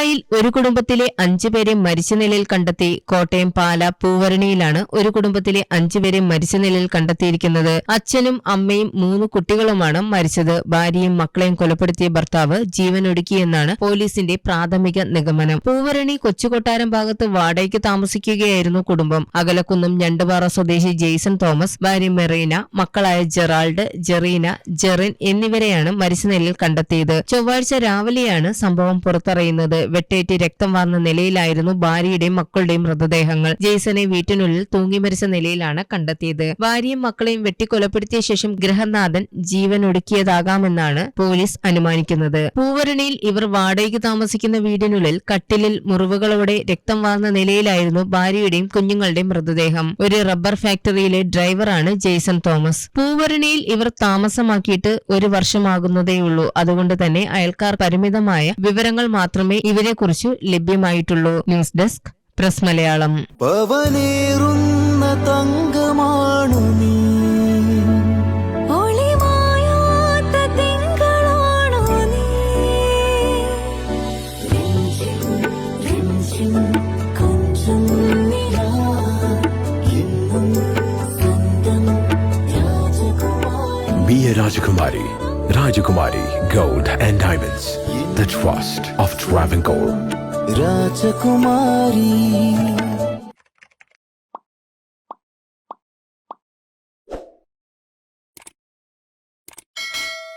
പാലായിൽ ഒരു കുടുംബത്തിലെ 5 പേരെ മരിച്ച നിലയിൽ കണ്ടെത്തി. കോട്ടയം പാല പൂവരണിയിലാണ് ഒരു കുടുംബത്തിലെ 5 പേരെ മരിച്ച നിലയിൽ കണ്ടെത്തിയിരിക്കുന്നത്. അച്ഛനും അമ്മയും 3 കുട്ടികളുമാണ് മരിച്ചത്. ഭാര്യയും മക്കളെയും കൊലപ്പെടുത്തിയ ഭർത്താവ് ജീവനൊടുക്കിയെന്നാണ് പോലീസിന്റെ പ്രാഥമിക നിഗമനം. പൂവരണി കൊച്ചുകൊട്ടാരം ഭാഗത്ത് വാടകയ്ക്ക് താമസിക്കുകയായിരുന്നു കുടുംബം. അകലക്കുന്നം ഞണ്ടുപാറ സ്വദേശി ജെയ്സൺ തോമസ്, ഭാര്യ മെറീന, മക്കളായ ജെറാൾഡ്, ജെറീന, ജെറിൻ എന്നിവരെയാണ് മരിച്ച നിലയിൽ കണ്ടെത്തിയത്. ചൊവ്വാഴ്ച രാവിലെയാണ് സംഭവം പുറത്തറിയുന്നത്. വെട്ടേറ്റ് രക്തം വാർന്ന നിലയിലായിരുന്നു ഭാര്യയുടെയും മക്കളുടെയും മൃതദേഹങ്ങൾ. ജെയ്സനെ വീട്ടിനുള്ളിൽ തൂങ്ങി മരിച്ച നിലയിലാണ് കണ്ടെത്തിയത്. ഭാര്യയും മക്കളെയും വെട്ടിക്കൊലപ്പെടുത്തിയ ശേഷം ഗൃഹനാഥൻ ജീവനൊടുക്കിയതാകാമെന്നാണ് പോലീസ് അനുമാനിക്കുന്നത്. പൂവരണിയിൽ ഇവർ വാടകയ്ക്ക് താമസിക്കുന്ന വീടിനുള്ളിൽ കട്ടിലിൽ മുറിവുകളോടെ രക്തം വാർന്ന നിലയിലായിരുന്നു ഭാര്യയുടെയും കുഞ്ഞുങ്ങളുടെയും മൃതദേഹം. ഒരു റബ്ബർ ഫാക്ടറിയിലെ ഡ്രൈവറാണ് ജെയ്സൺ തോമസ്. പൂവരണിയിൽ ഇവർ താമസമാക്കിയിട്ട് 1 വർഷമാകുന്നതേയുള്ളൂ. അതുകൊണ്ട് തന്നെ അയൽക്കാർ പരിമിതമായ വിവരങ്ങൾ മാത്രമേ ഇവരെക്കുറിച്ച് ലഭ്യമായിട്ടുള്ളൂ. News desk press Malayalam. Be a Rajakumari. Rajakumari Gold and Diamonds. The trust of Travancore. Rajakumari.